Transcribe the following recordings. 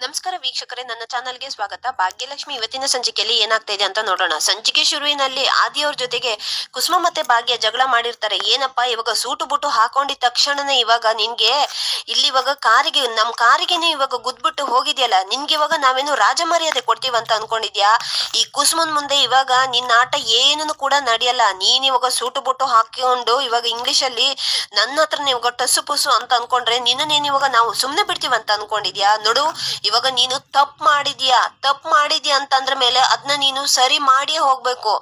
ನಮಸ್ಕಾರ ವೀಕ್ಷಕರೇ, ನನ್ನ ಚಾನಲ್ಗೆ ಸ್ವಾಗತ. ಭಾಗ್ಯಲಕ್ಷ್ಮಿ ಇವತ್ತಿನ ಸಂಚಿಕೆಯಲ್ಲಿ ಏನಾಗ್ತಾ ಇದೆ ಅಂತ ನೋಡೋಣ. ಸಂಚಿಕೆ ಶುರುವಿನಲ್ಲಿ ಆದಿಯವ್ರ ಜೊತೆಗೆ ಕುಸುಮ ಮತ್ತೆ ಭಾಗ್ಯ ಜಗಳ ಮಾಡಿರ್ತಾರೆ. ಏನಪ್ಪಾ ಇವಾಗ ಸೂಟು ಬುಟ್ಟು ಹಾಕೊಂಡಿದ ತಕ್ಷಣನೇ ಇವಾಗ ನಿನ್ಗೆ ಇಲ್ಲಿ ಇವಾಗ ನಮ್ ಕಾರಿಗೆನೆ ಇವಾಗ ಗುದ್ಬಿಟ್ಟು ಹೋಗಿದ್ಯಲ್ಲ, ನಿನ್ಗೆ ಇವಾಗ ನಾವೇನು ರಾಜಮರ್ಯಾದೆ ಕೊಡ್ತೀವಂತ ಅನ್ಕೊಂಡಿದ್ಯಾ? ಈ ಕುಸುಮನ್ ಮುಂದೆ ಇವಾಗ ನಿನ್ನ ಆಟ ಏನನ್ನು ಕೂಡ ನಡೆಯಲ್ಲ. ನೀನ್ ಇವಾಗ ಸೂಟು ಬುಟ್ಟು ಹಾಕೊಂಡು ಇವಾಗ ಇಂಗ್ಲಿಷ್ ಅಲ್ಲಿ ನನ್ನ ಹತ್ರ ಇವಾಗ ಟಸ್ಸು ಪುಸು ಅಂತ ಅನ್ಕೊಂಡ್ರೆ ನಿನ್ನನೇನು ಇವಾಗ ನಾವು ಸುಮ್ನೆ ಬಿಡ್ತೀವಂತ ಅನ್ಕೊಂಡಿದ್ಯಾ? ನೋಡು, ಇವಾಗ ನೀನು ತಪ್ಪು ಮಾಡಿದ್ಯಾ ಅಂತಂದ್ರ ಮೇಲೆ ಅದನ್ನ ನೀನು ಸರಿ ಮಾಡಿಯೇ ಹೋಗ್ಬೇಕು.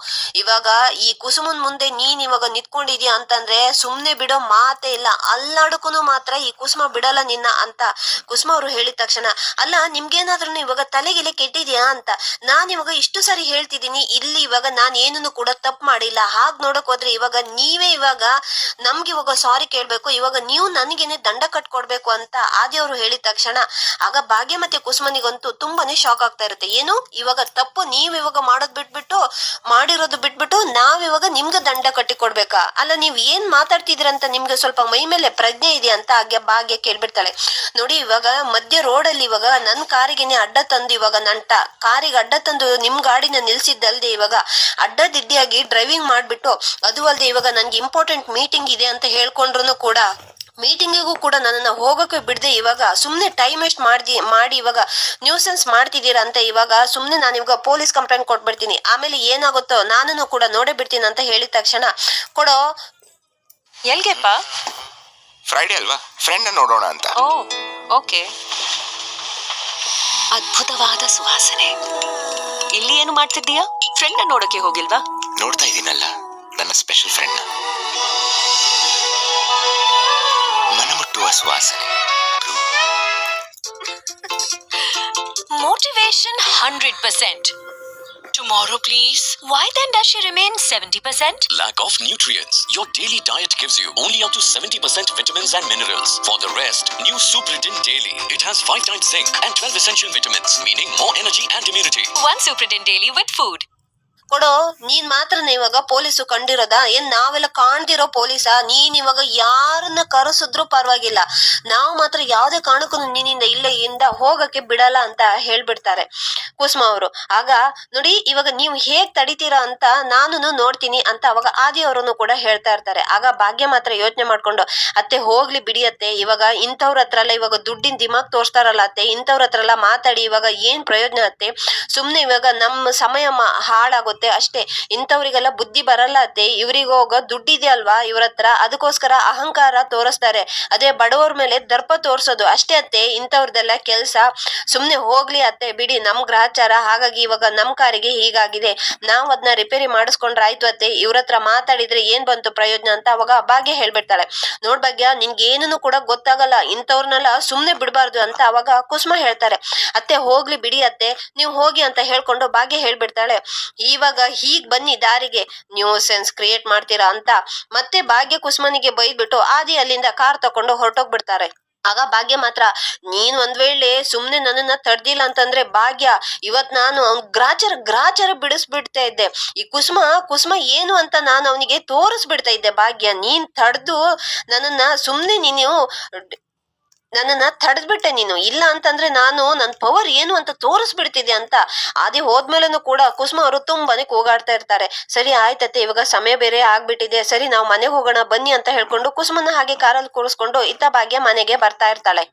ಇವಾಗ ಈ ಕುಸುಮನ್ ಮುಂದೆ ನೀನ್ ಇವಾಗ ನಿಂತ್ಕೊಂಡಿದ್ಯಾ ಅಂತಂದ್ರೆ ಸುಮ್ನೆ ಬಿಡೋ ಮಾತೇ ಇಲ್ಲ. ಅಲ್ಲಾಡಕ್ಕೂ ಮಾತ್ರ ಈ ಕುಸುಮ ಬಿಡಲ್ಲ ನಿನ್ನ ಅಂತ ಕುಸುಮ ಅವರು ಹೇಳಿದ ತಕ್ಷಣ, ಅಲ್ಲ ನಿಮ್ಗೇನಾದ್ರೂ ಇವಾಗ ತಲೆಗೆಲೆ ಕೆಟ್ಟಿದ್ಯಾ ಅಂತ ನಾನ್ ಇವಾಗ ಇಷ್ಟು ಸರಿ ಹೇಳ್ತಿದೀನಿ. ಇಲ್ಲಿ ಇವಾಗ ನಾನ್ ಏನನ್ನು ಕೂಡ ತಪ್ಪು ಮಾಡಿಲ್ಲ. ಹಾಗ್ ನೋಡಕ್ ಹೋದ್ರೆ ಇವಾಗ ನೀವೇ ಇವಾಗ ನಮ್ಗೆ ಇವಾಗ ಸಾರಿ ಕೇಳ್ಬೇಕು, ಇವಾಗ ನೀವು ನನಗೇನೆ ದಂಡ ಕಟ್ಕೊಡ್ಬೇಕು ಅಂತ ಆದಿಯವರು ಹೇಳಿದ ತಕ್ಷಣ ಆಗ ಭಾಗ್ಯ ಮತ್ತೆ ಕುಸುಮನಿಗಂತೂ ತುಂಬಾನೇ ಶಾಕ್ ಆಗ್ತಾ ಇರುತ್ತೆ. ಏನು ಇವಾಗ ತಪ್ಪು ನೀವ್ ಇವಾಗ ಮಾಡಿರೋದು ಬಿಟ್ಬಿಟ್ಟು ನಾವಿವಾಗ ನಿಮ್ಗೆ ದಂಡ ಕಟ್ಟಿ ಕೊಡ್ಬೇಕಾ? ಅಲ್ಲ ನೀವ್ ಏನ್ ಮಾತಾಡ್ತಿದ್ರಂತ ನಿಮ್ಗೆ ಸ್ವಲ್ಪ ಮೈ ಮೇಲೆ ಪ್ರಜ್ಞೆ ಇದೆ ಅಂತ ಭಾಗ್ಯ ಕೇಳ್ಬಿಡ್ತಾಳೆ. ನೋಡಿ, ಇವಾಗ ಮಧ್ಯ ರೋಡ್ ಅಲ್ಲಿ ಇವಾಗ ನನ್ ಕಾರಿಗೆನೆ ಅಡ್ಡ ತಂದು ಇವಾಗ ಕಾರಿಗೆ ಅಡ್ಡ ತಂದು ನಿಮ್ ಗಾಡಿನ ನಿಲ್ಸಿದ್ದಲ್ದೆ ಇವಾಗ ಅಡ್ಡದಿಡ್ಡಿಯಾಗಿ ಡ್ರೈವಿಂಗ್ ಮಾಡ್ಬಿಟ್ಟು ಅದು ಅಲ್ದೆ ಇವಾಗ ನನ್ಗೆ ಇಂಪಾರ್ಟೆಂಟ್ ಮೀಟಿಂಗ್ ಇದೆ ಅಂತ ಹೇಳ್ಕೊಂಡ್ರು ಕೂಡ ಮೀಟಿಂಗಿಗೂ ಕೂಡ ನನ್ನನ್ನ ಹೋಗಕ್ಕೆ ಬಿಡದೆ ಇವಾಗ ಸುಮ್ನೆ ಟೈಮ್ ವೇಸ್ಟ್ ಮಾಡಿ ಇವಾಗ ನ್ಯೂಸೆನ್ಸ್ ಮಾಡ್ತಿದ್ದೀರಾ ಅಂತ ಇವಾಗ ಸುಮ್ನೆ ನಾನು ಇವಾಗ ಪೊಲೀಸ್ ಕಂಪ್ಲೇಂಟ್ ಕೊಟ್ಬಿಡ್ತೀನಿ. ಆಮೇಲೆ ಏನಾಗುತ್ತೋ ನಾನು ಕೂಡ ನೋಡೇ ಬಿಡ್ತೀನಿ ಅಂತ ಹೇಳಿದ ತಕ್ಷಣ ಕೊಡೋ ಎಲ್ಗೆಪ್ಪ? ಫ್ರೈಡೆ ಅಲ್ವಾ, ಫ್ರೆಂಡ್ ನೋಡೋಣ ಅಂತ. ಓಕೆ. ಅದ್ಭುತವಾದ ಸುವಾಸನೆ. ಇಲ್ಲಿ ಏನು ಮಾಡ್ತಿದ್ದೀಯಾ? ಫ್ರೆಂಡ್ ನೋಡಕ್ಕೆ ಹೋಗಿಲ್ವಾ? ನೋಡ್ತಾ ಇದೀನಲ್ಲ ನನ್ನ ಸ್ಪೆಷಲ್ ಫ್ರೆಂಡ್. ಮನಮುಟ್ಟುವ ಸುವಾಸನೆ. Motivation 100%. Tomorrow, please. Why then does she remain 70%? Lack of nutrients. Your daily diet gives you only up to 70% vitamins and minerals. For the rest, new Supridin Daily. It has 5 times zinc and 12 essential vitamins, meaning more energy and immunity. One Supridin Daily with food. ಕೊಡೋ, ನೀನ್ ಮಾತ್ರನೇ ಇವಾಗ police ಕಂಡಿರೋದ? ಏನ್ ನಾವೆಲ್ಲ ಕಾಣ್ದಿರೋ ಪೊಲೀಸ? ನೀನ್ ಇವಾಗ ಯಾರನ್ನ ಕರೆಸಿದ್ರು ಪರವಾಗಿಲ್ಲ, ನಾವು ಮಾತ್ರ ಯಾವ್ದೇ ಕಾರಣಕ್ಕೂ ನೀನಿಂದ ಇಲ್ಲಿಂದ ಹೋಗಕ್ಕೆ ಬಿಡಲ್ಲ ಅಂತ ಹೇಳ್ಬಿಡ್ತಾರೆ ಕುಸುಮ ಅವರು. ಆಗ ನೋಡಿ, ಇವಾಗ ನೀವು ಹೇಗ್ ತಡಿತೀರಾ ಅಂತ ನಾನು ನೋಡ್ತೀನಿ ಅಂತ ಅವಾಗ ಆದಿ ಅವರನ್ನು ಕೂಡ ಹೇಳ್ತಾ ಇರ್ತಾರೆ. ಆಗ ಭಾಗ್ಯ ಮಾತ್ರ ಯೋಚನೆ ಮಾಡ್ಕೊಂಡು, ಅತ್ತೆ ಹೋಗ್ಲಿ ಬಿಡಿಯತ್ತೆ, ಇವಾಗ ಇಂಥವ್ರ ಹತ್ರ ಎಲ್ಲ ಇವಾಗ ದುಡ್ಡಿನ ದಿಮಾಗ್ ತೋರಿಸ್ತಾರಲ್ಲ ಅತ್ತೆ, ಇಂಥವ್ರ ಹತ್ರ ಎಲ್ಲ ಮಾತಾಡಿ ಇವಾಗ ಏನ್ ಪ್ರಯೋಜನ ಅತ್ತೆ? ಸುಮ್ನೆ ಇವಾಗ ನಮ್ಮ ಸಮಯ ಹಾಳಾಗುತ್ತೆ ಅಷ್ಟೇ. ಇಂಥವ್ರಿಗೆಲ್ಲ ಬುದ್ಧಿ ಬರಲ್ಲ ಅತ್ತೆ. ಇವ್ರಿಗೋಗ ದುಡ್ಡಿದೆ ಅಲ್ವಾ ಇವ್ರ ಹತ್ರ, ಅದಕ್ಕೋಸ್ಕರ ಅಹಂಕಾರ ತೋರಿಸ್ತಾರೆ. ಅದೇ ಬಡವ್ರ ಮೇಲೆ ದರ್ಪ ತೋರ್ಸೋದು ಅಷ್ಟೇ ಅತ್ತೆ ಇಂಥವ್ರದೆಲ್ಲ ಕೆಲ್ಸ. ಸುಮ್ನೆ ಹೋಗ್ಲಿ ಅತ್ತೆ ಬಿಡಿ, ನಮ್ ಗ್ರಹಚಾರ ಹಾಗಾಗಿ ಇವಾಗ ನಮ್ ಕಾರಿಗೆ ಹೀಗಾಗಿದೆ, ನಾವ್ ಅದನ್ನ ರಿಪೇರಿ ಮಾಡಿಸ್ಕೊಂಡ್ರೆ ಆಯ್ತು ಅತ್ತೆ, ಇವ್ರ ಹತ್ರ ಮಾತಾಡಿದ್ರೆ ಏನ್ ಬಂತು ಪ್ರಯೋಜನ ಅಂತ ಅವಾಗ ಭಾಗ್ಯ ಹೇಳ್ಬಿಡ್ತಾಳೆ. ನೋಡ್ ಭಾಗ್ಯ, ನಿನ್ಗೆ ಏನನ್ನು ಕೂಡ ಗೊತ್ತಾಗಲ್ಲ, ಇಂಥವ್ರನ್ನೆಲ್ಲ ಸುಮ್ನೆ ಬಿಡ್ಬಾರ್ದು ಅಂತ ಅವಾಗ ಕುಸುಮ ಹೇಳ್ತಾರೆ. ಅತ್ತೆ ಹೋಗ್ಲಿ ಬಿಡಿ ಅತ್ತೆ, ನೀವು ಹೋಗಿ ಅಂತ ಹೇಳ್ಕೊಂಡು ಭಾಗ್ಯ ಹೇಳ್ಬಿಡ್ತಾಳೆ. ಇವಾಗ ಹೀಗ್ ಬನ್ನಿ ದಾರಿಗೆ, ನ್ಯೂಸೆನ್ಸ್ ಕ್ರಿಯೇಟ್ ಮಾಡ್ತೀರಾ ಅಂತ ಮತ್ತೆ ಭಾಗ್ಯ ಕುಸುಮನಿಗೆ ಬೈದ್ಬಿಟ್ಟು ಆದಿ ಅಲ್ಲಿಂದ ಕಾರ್ ತಕೊಂಡು ಹೊರಟೋಗ್ಬಿಡ್ತಾರೆ. ಆಗ ಭಾಗ್ಯ ಮಾತ್ರ, ನೀನ್ ಒಂದ್ ವೇಳೆ ಸುಮ್ನೆ ನನ್ನನ್ನ ತಡ್ದಿಲ್ಲ ಅಂತಂದ್ರೆ ಭಾಗ್ಯ ಇವತ್ ನಾನು ಗ್ರಾಚಾರ ಬಿಡಿಸ್ಬಿಡ್ತಾ ಇದ್ದೆ. ಈ ಕುಸುಮ ಏನು ಅಂತ ನಾನು ಅವನಿಗೆ ತೋರಿಸ್ಬಿಡ್ತಾ ಇದ್ದೆ. ಭಾಗ್ಯ, ನೀನ್ ತಡ್ದು ನನ್ನನ್ನ ತಡೆದ್ಬಿಟ್ಟೆ ನೀನು. ಇಲ್ಲ ಅಂತಂದ್ರೆ ನಾನು ನನ್ ಪವರ್ ಏನು ಅಂತ ತೋರಿಸ್ಬಿಡ್ತಿದ್ದೆ ಅಂತ ಆದಿ ಹೋದ್ಮೇಲೆನೂ ಕೂಡ ಕುಸುಮ ಅವರು ತುಂಬಾನೇ ಕೂಗಾಡ್ತಾ ಇರ್ತಾರೆ. ಸರಿ ಆಯ್ತತ್ತೆ, ಇವಾಗ ಸಮಯ ಬೇರೆ ಆಗ್ಬಿಟ್ಟಿದೆ, ಸರಿ ನಾವು ಮನೆಗೆ ಹೋಗೋಣ ಬನ್ನಿ ಅಂತ ಹೇಳ್ಕೊಂಡು ಕುಸುಮನ ಹಾಗೆ ಕಾರಲ್ಲಿ ಕೂರಿಸ್ಕೊಂಡು ಇತ್ತ ಭಾಗ್ಯ ಮನೆಗೆ ಬರ್ತಾ ಇರ್ತಾಳೆ.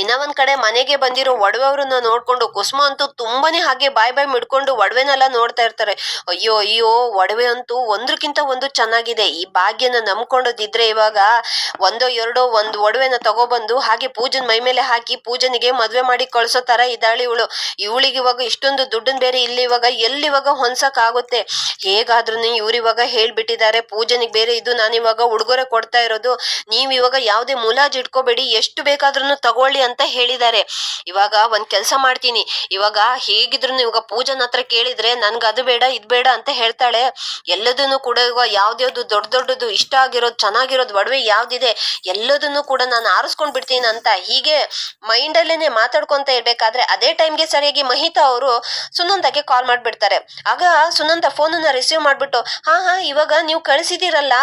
ಇನ್ನ ಒಂದ್ ಕಡೆ ಮನೆಗೆ ಬಂದಿರೋ ಒಡವೆಯವ್ರನ್ನ ನೋಡ್ಕೊಂಡು ಕುಸುಮ ಅಂತೂ ತುಂಬಾನೇ ಹಾಗೆ ಬಾಯ್ ಮಿಡ್ಕೊಂಡು ಒಡವೆನೆಲ್ಲ ನೋಡ್ತಾ ಇರ್ತಾರೆ. ಅಯ್ಯೋ ಒಡವೆ ಅಂತೂ ಒಂದ್ರಕ್ಕಿಂತ ಒಂದು ಚೆನ್ನಾಗಿದೆ. ಈ ಭಾಗ್ಯನ ನಂಬ್ಕೊಂಡದಿದ್ರೆ ಇವಾಗ ಒಂದೋ ಎರಡೋ ಒಂದು ಒಡವೆನ ತಗೊಬಂದು ಹಾಗೆ ಪೂಜನ್ ಮೈ ಮೇಲೆ ಹಾಕಿ ಪೂಜನಿಗೆ ಮದ್ವೆ ಮಾಡಿ ಕಳ್ಸೋ ತರ ಇದ್ದಾಳೆ ಇವಳಿಗೆ ಇವಾಗ ಇಷ್ಟೊಂದು ದುಡ್ಡನ್ ಬೇರೆ ಇಲ್ಲಿ ಇವಾಗ ಎಲ್ಲಿವಾಗ ಹೊನ್ಸಕ್ ಆಗುತ್ತೆ? ಹೇಗಾದ್ರೂ ಇವ್ರಿವಾಗ ಹೇಳ್ಬಿಟ್ಟಿದ್ದಾರೆ ಪೂಜನಿಗೆ ಬೇರೆ ಇದು ನಾನಿವಾಗ ಉಡುಗೊರೆ ಕೊಡ್ತಾ ಇರೋದು, ನೀವ್ ಇವಾಗ ಯಾವ್ದೇ ಮುಲಾಜ್ ಇಟ್ಕೋಬೇಡಿ, ಎಷ್ಟು ಬೇಕಾದ್ರೂ ತಗೊಳ್ಳಿ ಅಂತ ಹೇಳಿದ್ದಾರೆ. ಇವಾಗ ಒಂದ್ ಕೆಲ್ಸ ಮಾಡ್ತೀನಿ, ಇವಾಗ ಹೇಗಿದ್ರು ಇವಾಗ ಪೂಜನ್ ಹತ್ರ ಕೇಳಿದ್ರೆ ನನ್ಗ ಅದು ಬೇಡ ಇದ್ ಬೇಡ ಅಂತ ಹೇಳ್ತಾಳೆ. ಎಲ್ಲದನ್ನು ಕೂಡ ಇವಾಗ ಯಾವ್ದ್ಯಾವ್ದು ದೊಡ್ಡದು ಇಷ್ಟ ಆಗಿರೋದು ಚೆನ್ನಾಗಿರೋದು ಒಡವೆ ಯಾವ್ದಿದೆ ಎಲ್ಲದನ್ನು ಕೂಡ ನಾನು ಆರಿಸ್ಕೊಂಡ್ ಬಿಡ್ತೀನಿ ಅಂತ ಹೀಗೆ ಮೈಂಡ್ ಅಲ್ಲೇನೆ ಮಾತಾಡ್ಕೊಂತ ಇರ್ಬೇಕಾದ್ರೆ ಅದೇ ಟೈಮ್ಗೆ ಸರಿಯಾಗಿ ಮಹಿತಾ ಅವರು ಸುನಂದಕ್ಕೆ ಕಾಲ್ ಮಾಡ್ಬಿಡ್ತಾರೆ. ಆಗ ಸುನಂದ ಫೋನನ್ನ ರಿಸೀವ್ ಮಾಡ್ಬಿಟ್ಟು, ಹಾ ಇವಾಗ ನೀವು ಕಳಿಸಿದಿರಲ್ಲ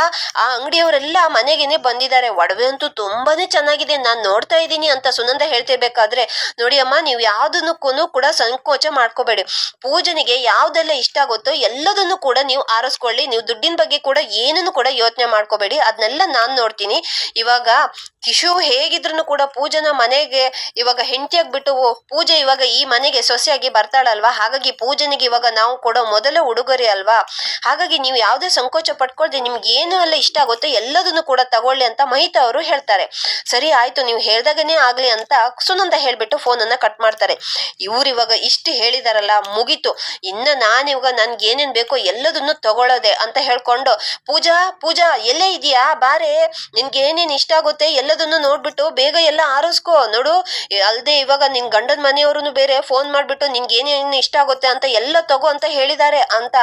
ಆ ಅಂಗಡಿಯವರೆಲ್ಲ ಮನೆಗೇನೆ ಬಂದಿದ್ದಾರೆ, ಒಡವೆ ಅಂತೂ ತುಂಬಾನೇ ಚೆನ್ನಾಗಿದೆ, ನಾನ್ ನೋಡ್ತಾ ಇದ್ದೀನಿ ಅಂತ ಸುನಂದ ಹೇಳ್ತಿರ್ಬೇಕಾದ್ರೆ, ನೋಡಿ ಅಮ್ಮ, ನೀವು ಯಾವ್ದನ್ನಕ್ಕೂ ಕೂಡ ಸಂಕೋಚ ಮಾಡ್ಕೋಬೇಡಿ. ಪೂಜನಿಗೆ ಯಾವ್ದೆಲ್ಲ ಇಷ್ಟ ಆಗುತ್ತೋ ಎಲ್ಲದನ್ನು ಕೂಡ ನೀವು ಆರಿಸ್ಕೊಳ್ಳಿ. ನೀವು ದುಡ್ಡಿನ ಬಗ್ಗೆ ಕೂಡ ಏನನ್ನು ಕೂಡ ಯೋಚನೆ ಮಾಡ್ಕೋಬೇಡಿ, ಅದನ್ನೆಲ್ಲ ನಾನ್ ನೋಡ್ತೀನಿ. ಇವಾಗ ಕಿಶು ಹೇಗಿದ್ರು ಕೂಡ ಪೂಜನ ಮನೆಗೆ ಇವಾಗ ಹೆಂಡತಿಯಾಗಿ ಬಿಟ್ಟು ಪೂಜೆ ಇವಾಗ ಈ ಮನೆಗೆ ಸೊಸೆಯಾಗಿ ಬರ್ತಾಳಲ್ವಾ, ಹಾಗಾಗಿ ಪೂಜನಿಗೆ ಇವಾಗ ನಾವು ಕೊಡೋ ಮೊದಲ ಉಡುಗೊರೆ ಅಲ್ವಾ. ಹಾಗಾಗಿ ನೀವು ಯಾವುದೇ ಸಂಕೋಚ ಪಟ್ಕೊಳ್ದೆ ನಿಮ್ಗೆ ಏನು ಎಲ್ಲ ಇಷ್ಟ ಆಗುತ್ತೋ ಎಲ್ಲದನ್ನು ಕೂಡ ತಗೊಳ್ಳಿ ಅಂತ ಮಹಿತಾ ಅವರು ಹೇಳ್ತಾರೆ. ಸರಿ ಆಯ್ತು, ನೀವು ಹೇಳ್ದಾಗನೇ ಆಗ್ಲಿ ಅಂತ ಸುನಂದ ಹೇಳ್ಬಿಟ್ಟು ಫೋನನ್ನ ಕಟ್ ಮಾಡ್ತಾರೆ. ಇವ್ರು ಇವಾಗ ಇಷ್ಟು ಹೇಳಿದಾರಲ್ಲ, ಮುಗೀತು, ಇನ್ನ ನಾನಿವಾಗ ನನ್ಗೆ ಏನೇನ್ ಬೇಕೋ ಎಲ್ಲದನ್ನು ತಗೊಳ್ಳೋದೆ ಅಂತ ಹೇಳ್ಕೊಂಡು, ಪೂಜಾ ಪೂಜಾ ಎಲ್ಲೇ ಇದೆಯಾ, ಬಾರೆ, ನಿನ್ಗೆ ಏನೇನ್ ಇಷ್ಟ ಆಗುತ್ತೆ ಎಲ್ಲದನ್ನು ನೋಡ್ಬಿಟ್ಟು ಬೇಗ ಎಲ್ಲ ಆರಿಸ್ಕೋ ನೋಡು. ಅಲ್ದೆ ಇವಾಗ ನಿನ್ ಗಂಡನ ಮನೆಯವ್ರು ಬೇರೆ ಫೋನ್ ಮಾಡ್ಬಿಟ್ಟು ನಿನ್ಗೆ ಏನೇನು ಇಷ್ಟ ಆಗುತ್ತೆ ಅಂತ ಎಲ್ಲ ತಗೋ ಅಂತ ಹೇಳಿದ್ದಾರೆ ಅಂತ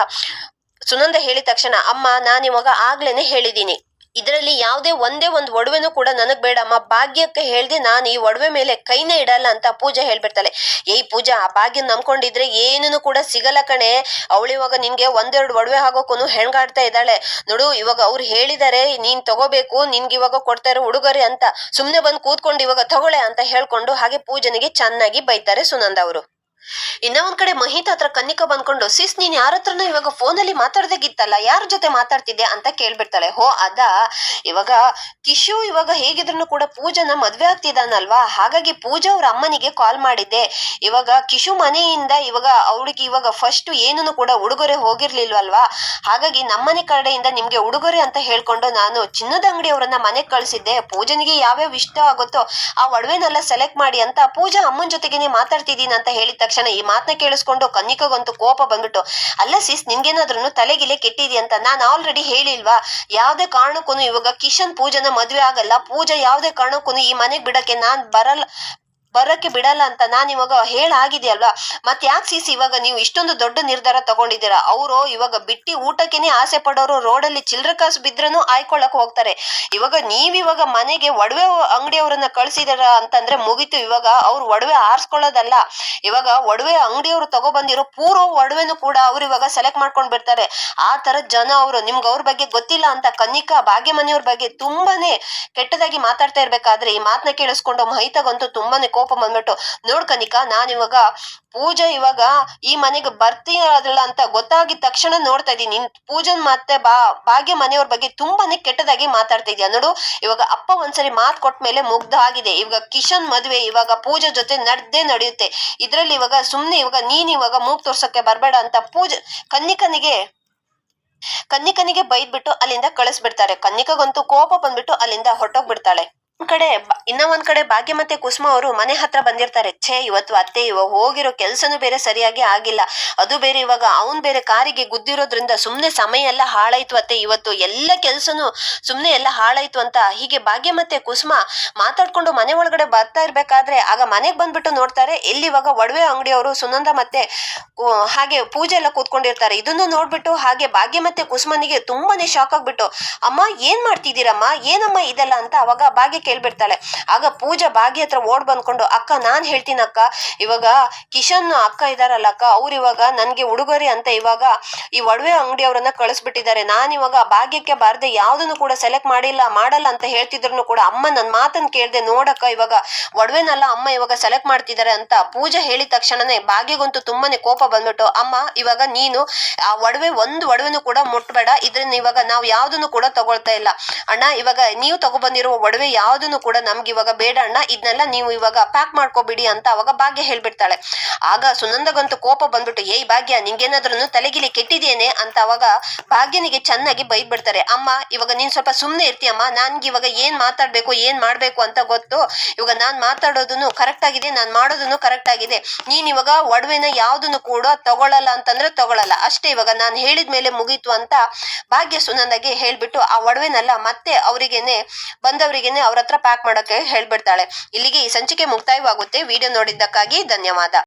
ಸುನಂದ ಹೇಳಿದ ತಕ್ಷಣ, ಅಮ್ಮ ನಾನಿವಾಗ ಆಗ್ಲೇನೆ ಹೇಳಿದೀನಿ, ಇದರಲ್ಲಿ ಯಾವುದೇ ಒಂದೇ ಒಂದು ಒಡವೆನೂ ಕೂಡ ನನಗ್ ಬೇಡಮ್ಮ, ಭಾಗ್ಯಕ್ಕೆ ಹೇಳ್ದೆ ನಾನು ಈ ಒಡವೆ ಮೇಲೆ ಕೈನೇ ಇಡಲ್ಲ ಅಂತ ಪೂಜಾ ಹೇಳ್ಬಿಡ್ತಾಳೆ. ಏಯ್ ಪೂಜಾ, ಆ ಭಾಗ್ಯ ನಂಬ್ಕೊಂಡಿದ್ರೆ ಏನೂ ಕೂಡ ಸಿಗಲ್ಲ ಕಣೆ. ಅವಳಿವಾಗ ನಿನ್ಗೆ ಒಂದೆರಡು ಒಡವೆ ಹಾಕೋಕು ಹೆಣ್ಗಾಡ್ತಾ ಇದ್ದಾಳೆ ನೋಡು. ಇವಾಗ ಅವ್ರು ಹೇಳಿದಾರೆ ನೀನ್ ತಗೋಬೇಕು, ನಿನ್ಗೆ ಇವಾಗ ಕೊಡ್ತಾ ಇರೋ ಉಡುಗೊರೆ ಅಂತ, ಸುಮ್ನೆ ಬಂದು ಕೂತ್ಕೊಂಡು ಇವಾಗ ತಗೊಳೆ ಅಂತ ಹೇಳ್ಕೊಂಡು ಹಾಗೆ ಪೂಜನಿಗೆ ಚೆನ್ನಾಗಿ ಬೈತಾರೆ ಸುನಂದ ಅವರು. ಇನ್ನ ಒಂದ್ ಕಡೆ ಮಹಿತಾ ಹತ್ರ ಕನ್ನಿಕಾ ಬಂದ್ಕೊಂಡು, ಸಿಸ್ ನೀನ್ ಯಾರ ಹತ್ರನೂ ಇವಾಗ ಫೋನಲ್ಲಿ ಮಾತಾಡ್ದಾಗಿತ್ತಲ್ಲ, ಯಾರ ಜೊತೆ ಮಾತಾಡ್ತಿದ್ಯಾ ಅಂತ ಕೇಳ್ಬಿಡ್ತಾಳೆ. ಹೋ ಅದಾ, ಇವಾಗ ಕಿಶು ಇವಾಗ ಹೇಗಿದ್ರು ಕೂಡ ಪೂಜನ ಮದ್ವೆ ಆಗ್ತಿದ್ದಾನಲ್ವಾ, ಹಾಗಾಗಿ ಪೂಜಾ ಅವ್ರ ಅಮ್ಮನಿಗೆ ಕಾಲ್ ಮಾಡಿದ್ದೆ. ಇವಾಗ ಕಿಶು ಮನೆಯಿಂದ ಇವಾಗ ಅವಳಿಗೆ ಇವಾಗ ಫಸ್ಟ್ ಏನೂ ಕೂಡ ಉಡುಗೊರೆ ಹೋಗಿರ್ಲಿಲ್ವಲ್ವಾ, ಹಾಗಾಗಿ ನಮ್ಮನೆ ಕಡೆಯಿಂದ ನಿಮ್ಗೆ ಉಡುಗೊರೆ ಅಂತ ಹೇಳ್ಕೊಂಡು ನಾನು ಚಿನ್ನದ ಅಂಗಡಿಯವರನ್ನ ಮನೆಗ್ ಕಳ್ಸಿದ್ದೆ. ಪೂಜನಿಗೆ ಯಾವ್ಯಾವ ಇಷ್ಟ ಆಗುತ್ತೋ ಆ ಒಡವೆನೆಲ್ಲ ಸೆಲೆಕ್ಟ್ ಮಾಡಿ ಅಂತ ಪೂಜಾ ಅಮ್ಮನ ಜೊತೆಗೇನೆ ಮಾತಾಡ್ತಿದ್ದೀನಿ ಅಂತ ಹೇಳಿದ ತಕ್ಷಣ ಈ ಮಾತನ್ನ ಕೇಳಿಸ್ಕೊಂಡು ಕನ್ನಿಕಾಗಂತೂ ಕೋಪ ಬಂದ್ಬಿಟ್ಟು, ಅಲ್ಲ ಸಿಸ್ ನಿನ್ಗೇನಾದ್ರೂ ತಲೆಗಿಲೆ ಕೆಟ್ಟಿದಿ ಅಂತ ನಾನು ಆಲ್ರೆಡಿ ಹೇಳಿಲ್ವಾ, ಯಾವ್ದೇ ಕಾರಣಕ್ಕೂ ಇವಾಗ ಕಿಶನ್ ಪೂಜನ ಮದ್ವೆ ಆಗಲ್ಲ, ಪೂಜಾ ಯಾವ್ದೇ ಕಾರಣಕ್ಕೂ ಈ ಮನೆಗ್ ಬಿಡಕ್ಕೆ ನಾನ್ ಬರಕ್ಕೆ ಬಿಡಲ್ಲ ಅಂತ ನಾನ್ ಇವಾಗ ಹೇಳಾಗಿದೆಯಲ್ವಾ, ಮತ್ ಯಾಕೆ ಸಿಸ್ ಇವಾಗ ನೀವು ಇಷ್ಟೊಂದು ದೊಡ್ಡ ನಿರ್ಧಾರ ತಗೊಂಡಿದ್ದೀರಾ. ಅವರು ಇವಾಗ ಬಿಟ್ಟಿ ಊಟಕ್ಕೆನೆ ಆಸೆ ಪಡೋರು ರೋಡಲ್ಲಿ ಚಿಲ್ಲರೆ ಕಾಸು ಬಿದ್ರೂ ಆಯ್ಕೊಳಕ್ ಹೋಗ್ತಾರೆ. ಇವಾಗ ನೀವಿವಾಗ ಮನೆಗೆ ಒಡವೆ ಅಂಗಡಿಯವ್ರನ್ನ ಕಳ್ಸಿದಾರ ಅಂತಂದ್ರೆ ಮುಗೀತು. ಇವಾಗ ಅವ್ರು ಒಡವೆ ಆರ್ಸ್ಕೊಳ್ಳೋದಲ್ಲ, ಇವಾಗ ಒಡವೆ ಅಂಗಡಿಯವ್ರು ತಗೊಬಂದಿರೋ ಪೂರ್ವ ಒಡವೆನು ಕೂಡ ಅವ್ರು ಇವಾಗ ಸೆಲೆಕ್ಟ್ ಮಾಡ್ಕೊಂಡ್ ಬಿಡ್ತಾರೆ. ಆ ತರದ ಜನ ಅವರು. ನಿಮ್ಗೆ ಅವ್ರ ಬಗ್ಗೆ ಗೊತ್ತಿಲ್ಲ ಅಂತ ಕನ್ನಿಕಾ ಭಾಗ್ಯ ಮನೆಯವ್ರ ಬಗ್ಗೆ ತುಂಬಾನೇ ಕೆಟ್ಟದಾಗಿ ಮಾತಾಡ್ತಾ ಇರ್ಬೇಕಾದ್ರೆ ಈ ಮಾತನ್ನ ಕೇಳಿಸ್ಕೊಂಡು ಮಹಿತಾಗಂತೂ ತುಂಬಾನೇ ಕೋಪ ಬಂದ್ಬಿಟ್ಟು, ನೋಡ್ ಕನಿಕಾ, ನಾನ್ ಇವಾಗ ಪೂಜಾ ಇವಾಗ ಈ ಮನೆಗೆ ಬರ್ತೀರಲ್ಲ ಅಂತ ಗೊತ್ತಾಗಿದ ತಕ್ಷಣ ನೋಡ್ತಾ ಇದೀನಿ, ಪೂಜನ್ ಮತ್ತೆ ಭಾಗ್ಯ ಮನೆಯವ್ರ ಬಗ್ಗೆ ತುಂಬಾನೇ ಕೆಟ್ಟದಾಗಿ ಮಾತಾಡ್ತಾ ಇದ್ಯಾ ನೋಡು. ಇವಾಗ ಅಪ್ಪ ಒಂದ್ಸರಿ ಮಾತ್ ಕೊಟ್ಟ ಮೇಲೆ ಮುಗ್ಧ ಆಗಿದೆ. ಇವಾಗ ಕಿಶನ್ ಮದ್ವೆ ಇವಾಗ ಪೂಜಾ ಜೊತೆ ನಡೆಯುತ್ತೆ. ಇದ್ರಲ್ಲಿ ಇವಾಗ ಸುಮ್ನೆ ಇವಾಗ ನೀನ್ ಇವಾಗ ಮೂಗ್ ತೋರ್ಸಕ್ಕೆ ಬರ್ಬೇಡ ಅಂತ ಕನ್ನಿಕನಿಗೆ ಬೈದ್ಬಿಟ್ಟು ಅಲ್ಲಿಂದ ಕಳಿಸ್ಬಿಡ್ತಾರೆ. ಕನ್ನಿಕಾಗಂತೂ ಕೋಪ ಬಂದ್ಬಿಟ್ಟು ಅಲ್ಲಿಂದ ಹೊರಟೋಗ್ಬಿಡ್ತಾಳೆ. ಇನ್ನ ಒಂದ್ ಕಡೆ ಭಾಗ್ಯ ಮತ್ತೆ ಕುಸುಮ ಅವರು ಮನೆ ಹತ್ರ ಬಂದಿರ್ತಾರೆ. ಇವತ್ತು ಅತ್ತೆ ಇವಾಗ ಹೋಗಿರೋ ಕೆಲ್ಸನೂ ಬೇರೆ ಸರಿಯಾಗಿ ಆಗಿಲ್ಲ, ಅದು ಬೇರೆ ಇವಾಗ ಅವನ್ ಬೇರೆ ಕಾರಿಗೆ ಗುದ್ದಿರೋದ್ರಿಂದ ಸುಮ್ನೆ ಸಮಯ ಎಲ್ಲ ಹಾಳಾಯ್ತು ಅತ್ತೆ, ಇವತ್ತು ಎಲ್ಲ ಕೆಲ್ಸನು ಸುಮ್ನೆ ಎಲ್ಲ ಹಾಳಾಯ್ತು ಅಂತ ಹೀಗೆ ಭಾಗ್ಯ ಮತ್ತೆ ಕುಸುಮ ಮಾತಾಡ್ಕೊಂಡು ಮನೆ ಒಳಗಡೆ ಬರ್ತಾ ಇರ್ಬೇಕಾದ್ರೆ ಆಗ ಮನೆಗ್ ಬಂದ್ಬಿಟ್ಟು ನೋಡ್ತಾರೆ, ಇಲ್ಲಿ ಇವಾಗ ಒಡವೆ ಅಂಗಡಿಯವರು ಸುನಂದ ಮತ್ತೆ ಹಾಗೆ ಪೂಜೆ ಎಲ್ಲ ಕೂತ್ಕೊಂಡಿರ್ತಾರೆ. ಇದನ್ನು ನೋಡ್ಬಿಟ್ಟು ಹಾಗೆ ಭಾಗ್ಯ ಮತ್ತೆ ಕುಸುಮನಿಗೆ ತುಂಬಾನೇ ಶಾಕ್ ಆಗ್ಬಿಟ್ಟು, ಅಮ್ಮ ಏನ್ ಮಾಡ್ತಿದ್ದೀರಮ್ಮ, ಏನಮ್ಮ ಇದೆಲ್ಲ ಅಂತ ಅವಾಗ ಭಾಗ್ಯ ಕೇಳ್ಬಿಡ್ತಾಳೆ. ಆಗ ಪೂಜಾ ಭಾಗ್ಯ ಹತ್ರ ಓಡ್ ಬಂದ್ಕೊಂಡು, ಅಕ್ಕ ನಾನ್ ಹೇಳ್ತೀನಿ ಅಕ್ಕ, ಇವಾಗ ಕಿಶನ್ ಅಕ್ಕ ಇದಾರಲ್ಲ ಅಕ್ಕ, ಅವ್ರು ಇವಾಗ ನನ್ಗೆ ಉಡುಗೊರೆ ಅಂತ ಇವಾಗ ಈ ಒಡವೆ ಅಂಗಡಿಯವ್ರನ್ನ ಕಳಿಸ್ಬಿಟ್ಟಿದ್ದಾರೆ. ನಾನ್ ಇವಾಗ ಭಾಗ್ಯಕ್ಕೆ ಬಾರ್ದೆ ಯಾವ್ದನ್ನು ಕೂಡ ಸೆಲೆಕ್ಟ್ ಮಾಡಲ್ಲ ಅಂತ ಹೇಳ್ತಿದ್ರು ಕೂಡ ಅಮ್ಮ ನನ್ ಮಾತನ್ನ ಕೇಳ್ದೆ, ನೋಡಕ್ಕ ಇವಾಗ ಒಡವೆನಲ್ಲ ಅಮ್ಮ ಇವಾಗ ಸೆಲೆಕ್ಟ್ ಮಾಡ್ತಿದ್ದಾರೆ ಅಂತ ಪೂಜಾ ಹೇಳಿದ ತಕ್ಷಣನೇ ಭಾಗ್ಯಗಂತೂ ತುಂಬಾನೇ ಕೋಪ ಬಂದ್ಬಿಟ್ಟು, ಅಮ್ಮ ಇವಾಗ ನೀನು ಆ ಒಂದು ಒಡವೆನು ಕೂಡ ಮುಟ್ಬೇಡ, ಇದ್ರಿಂದ ಇವಾಗ ನಾವ್ ಯಾವ್ದನ್ನು ಕೂಡ ತಗೊಳ್ತಾ ಇಲ್ಲ ಅಣ್ಣ, ಇವಾಗ ನೀವು ತಗೊಬಂದಿರುವ ಒಡವೆ ಯಾವ್ದನ್ನು ಕೂಡ ನಮ್ಗೆ ಇವಾಗ ಬೇಡ ಅಣ್ಣ, ಇದನ್ನೆಲ್ಲ ನೀವು ಇವಾಗ ಪ್ಯಾಕ್ ಮಾಡ್ಕೋಬಿಡಿ ಅಂತ ಅವಾಗ ಭಾಗ್ಯ ಹೇಳ್ಬಿಡ್ತಾಳೆ. ಆಗ ಸುನಂದಗಂತೂ ಕೋಪ ಬಂದ್ಬಿಟ್ಟು, ಏಯ್ ಭಾಗ್ಯ ನಿಂಗೇನಾದ್ರೂ ತಲೆಗಿಲಿ ಕೆಟ್ಟಿದೇನೆ ಅಂತ ಅವಾಗ ಭಾಗ್ಯನಿಗೆ ಚೆನ್ನಾಗಿ ಬೈದ್ ಬಿಡ್ತಾರೆ. ಅಮ್ಮ ಇವಾಗ ನೀನ್ ಸ್ವಲ್ಪ ಸುಮ್ನೆ ಇರ್ತೀಯಮ್ಮ, ನನ್ಗೆ ಇವಾಗ ಏನ್ ಮಾತಾಡ್ಬೇಕು ಏನ್ ಮಾಡ್ಬೇಕು ಅಂತ ಗೊತ್ತು, ಇವಾಗ ನಾನ್ ಮಾತಾಡೋದನ್ನು ಕರೆಕ್ಟ್ ಆಗಿದೆ, ನಾನ್ ಮಾಡೋದನ್ನು ಕರೆಕ್ಟ್ ಆಗಿದೆ, ನೀನ್ ಇವಾಗ ಒಡವೆನ ಯಾವ್ದನ್ನು ಕೂಡ ತಗೊಳಲ್ಲ ಅಂತಂದ್ರೆ ತಗೊಳಲ್ಲ ಅಷ್ಟೇ, ಇವಾಗ ನಾನ್ ಹೇಳಿದ್ಮೇಲೆ ಮುಗೀತು ಅಂತ ಭಾಗ್ಯ ಸುನಂದಗೆ ಹೇಳ್ಬಿಟ್ಟು ಆ ಒಡವೆನೆಲ್ಲ ಮತ್ತೆ ಬಂದವರಿಗೇನೆ ಅವ್ರ ಹತ್ರ ಪ್ಯಾಕ್ ಮಾಡಕ್ಕೆ ಹೇಳ್ಬಿಡ್ತಾಳೆ. ಇಲ್ಲಿಗೆ ಈ ಸಂಚಿಕೆ ಮುಕ್ತಾಯವಾಗುತ್ತೆ. ವಿಡಿಯೋ ನೋಡಿದ್ದಕ್ಕಾಗಿ ಧನ್ಯವಾದ.